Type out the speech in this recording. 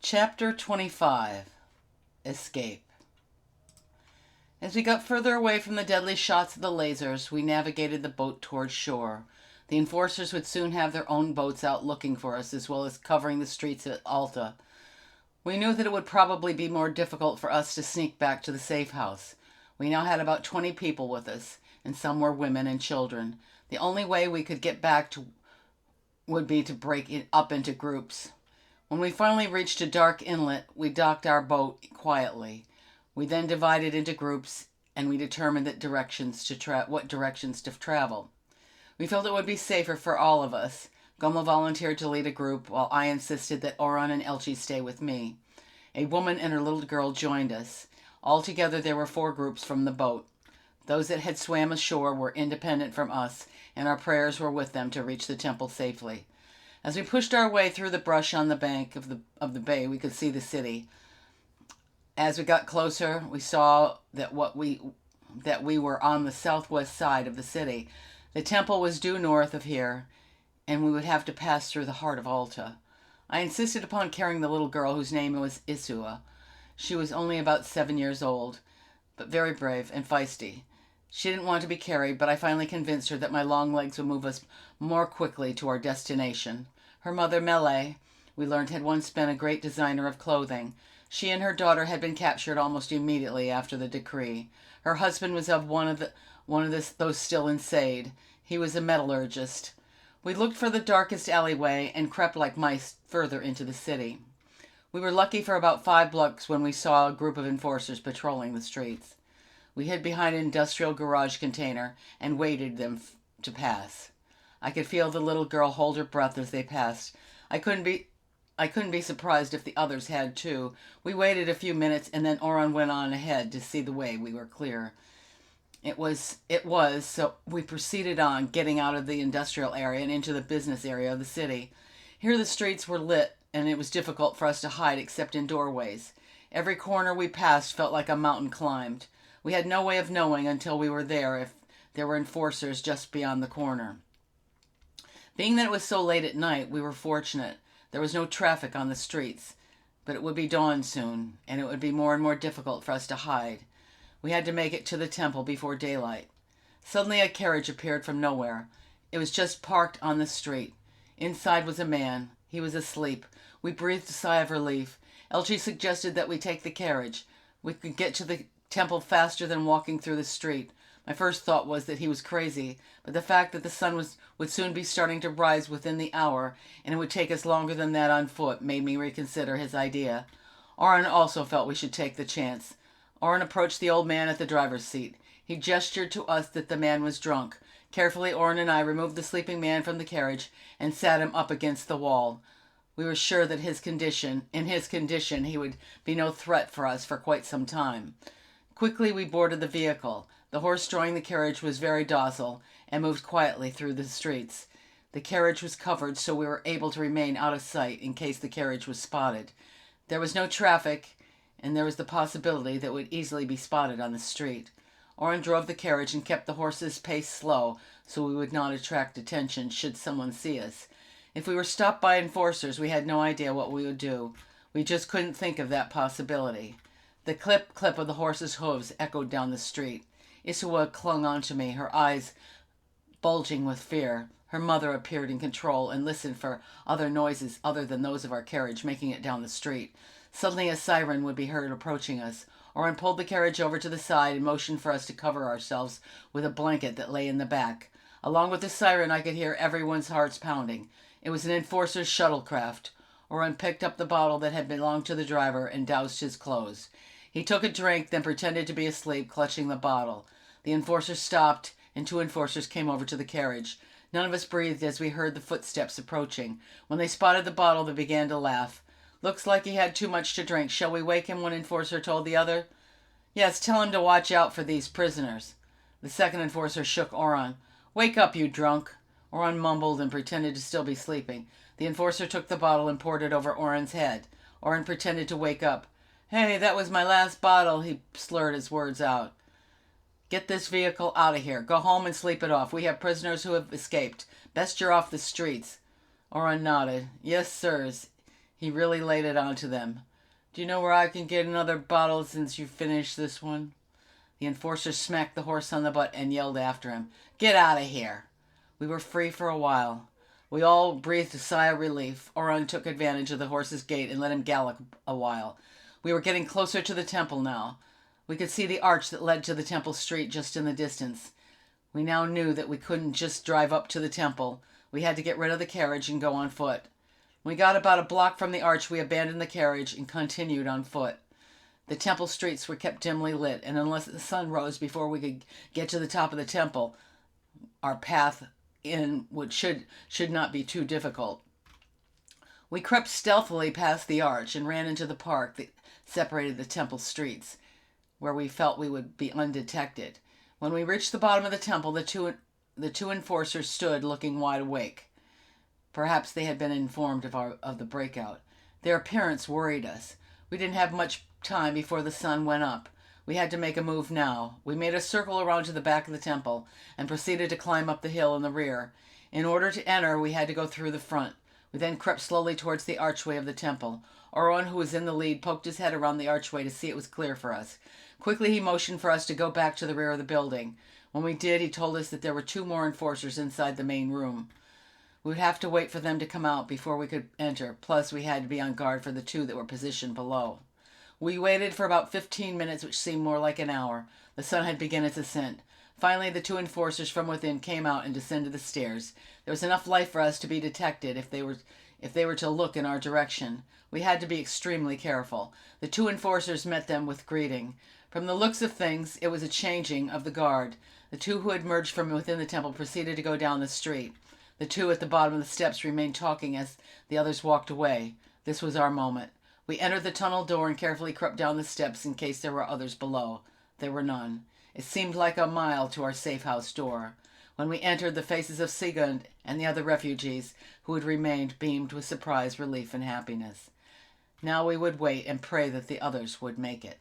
Chapter 25. Escape. As we got further away from the deadly shots of the lasers, we navigated the boat towards shore. The enforcers would soon have their own boats out looking for us, as well as covering the streets at Alta. We knew that it would probably be more difficult for us to sneak back to the safe house. We now had about 20 people with us, and some were women and children. The only way we could get back would be to break it up into groups. When we finally reached a dark inlet, we docked our boat quietly. We then divided into groups, and we determined what directions to travel. We felt it would be safer for all of us. Goma volunteered to lead a group, while I insisted that Oran and Elchi stay with me. A woman and her little girl joined us. Altogether, there were 4 groups from the boat. Those that had swam ashore were independent from us, and our prayers were with them to reach the temple safely. As we pushed our way through the brush on the bank of the bay, we could see the city. As we got closer, we saw that we were on the southwest side of the city. The temple was due north of here, and we would have to pass through the heart of Alta. I insisted upon carrying the little girl whose name was Isua. She was only about 7 years old, but very brave and feisty. She didn't want to be carried, but I finally convinced her that my long legs would move us more quickly to our destination. Her mother, Mele, we learned had once been a great designer of clothing. She and her daughter had been captured almost immediately after the decree. Her husband was of those still in Sade. He was a metallurgist. We looked for the darkest alleyway and crept like mice further into the city. We were lucky for about 5 blocks when we saw a group of enforcers patrolling the streets. We hid behind an industrial garage container and waited them to pass. I could feel the little girl hold her breath as they passed. I couldn't be surprised if the others had too. We waited a few minutes, and then Oran went on ahead to see the way we were clear. So we proceeded on, getting out of the industrial area and into the business area of the city. Here the streets were lit, and it was difficult for us to hide except in doorways. Every corner we passed felt like a mountain climbed. We had no way of knowing until we were there if there were enforcers just beyond the corner. Being that it was so late at night, we were fortunate. There was no traffic on the streets, but it would be dawn soon, and it would be more and more difficult for us to hide. We had to make it to the temple before daylight. Suddenly a carriage appeared from nowhere. It was just parked on the street. Inside was a man. He was asleep. We breathed a sigh of relief. Elchi suggested that we take the carriage. We could get to the temple faster than walking through the street. My first thought was that he was crazy, but the fact that the sun would soon be starting to rise within the hour, and it would take us longer than that on foot, made me reconsider his idea. Oran also felt we should take the chance. Oran approached the old man at the driver's seat. He gestured to us that the man was drunk. Carefully, Oran and I removed the sleeping man from the carriage and sat him up against the wall. We were sure that in his condition, he would be no threat for us for quite some time. Quickly, we boarded the vehicle. The horse drawing the carriage was very docile and moved quietly through the streets. The carriage was covered, so we were able to remain out of sight in case the carriage was spotted. There was no traffic, and there was the possibility that it would easily be spotted on the street. Oran drove the carriage and kept the horse's pace slow so we would not attract attention should someone see us. If we were stopped by enforcers, we had no idea what we would do. We just couldn't think of that possibility. The clip of the horse's hooves echoed down the street. Isua clung onto me, her eyes bulging with fear. Her mother appeared in control and listened for other noises other than those of our carriage making it down the street. Suddenly a siren would be heard approaching us. Oran pulled the carriage over to the side and motioned for us to cover ourselves with a blanket that lay in the back. Along with the siren, I could hear everyone's hearts pounding. It was an enforcer's shuttlecraft. Oran picked up the bottle that had belonged to the driver and doused his clothes. He took a drink, then pretended to be asleep, clutching the bottle. The enforcer stopped, and 2 enforcers came over to the carriage. None of us breathed as we heard the footsteps approaching. When they spotted the bottle, they began to laugh. "Looks like he had too much to drink. Shall we wake him?" one enforcer told the other. "Yes, tell him to watch out for these prisoners." The second enforcer shook Oran. "Wake up, you drunk." Oran mumbled and pretended to still be sleeping. The enforcer took the bottle and poured it over Oran's head. Oran pretended to wake up. "Hey, that was my last bottle," he slurred his words out. "Get this vehicle out of here. Go home and sleep it off. We have prisoners who have escaped. Best you're off the streets." Oran nodded. "Yes, sirs." He really laid it on to them. "Do you know where I can get another bottle since you finished this one?" The enforcer smacked the horse on the butt and yelled after him, "Get out of here!" We were free for a while. We all breathed a sigh of relief. Oron took advantage of the horse's gait and let him gallop a while. We were getting closer to the temple now. We could see the arch that led to the temple street just in the distance. We now knew that we couldn't just drive up to the temple. We had to get rid of the carriage and go on foot. When we got about a block from the arch, we abandoned the carriage and continued on foot. The temple streets were kept dimly lit, and unless the sun rose before we could get to the top of the temple, our path in which should not be too difficult. We crept stealthily past the arch and ran into the park that separated the temple streets, where we felt we would be undetected. When we reached the bottom of the temple, the two enforcers stood looking wide awake. Perhaps they had been informed of the breakout. Their appearance worried us. We didn't have much time before the sun went up. We had to make a move now. We made a circle around to the back of the temple and proceeded to climb up the hill in the rear. In order to enter, we had to go through the front. We then crept slowly towards the archway of the temple. Oron, who was in the lead, poked his head around the archway to see it was clear for us. Quickly he motioned for us to go back to the rear of the building. When we did, he told us that there were 2 more enforcers inside the main room. We would have to wait for them to come out before we could enter, plus we had to be on guard for the 2 that were positioned below. We waited for about 15 minutes, which seemed more like an hour. The sun had begun its ascent. Finally, the 2 enforcers from within came out and descended the stairs. There was enough light for us to be detected if they were to look in our direction. We had to be extremely careful. The 2 enforcers met them with greeting. From the looks of things, it was a changing of the guard. The 2 who had emerged from within the temple proceeded to go down the street. The 2 at the bottom of the steps remained talking as the others walked away. This was our moment. We entered the tunnel door and carefully crept down the steps in case there were others below. There were none. It seemed like a mile to our safe house door. When we entered, the faces of Sigurd and the other refugees who had remained beamed with surprise, relief, and happiness. Now we would wait and pray that the others would make it.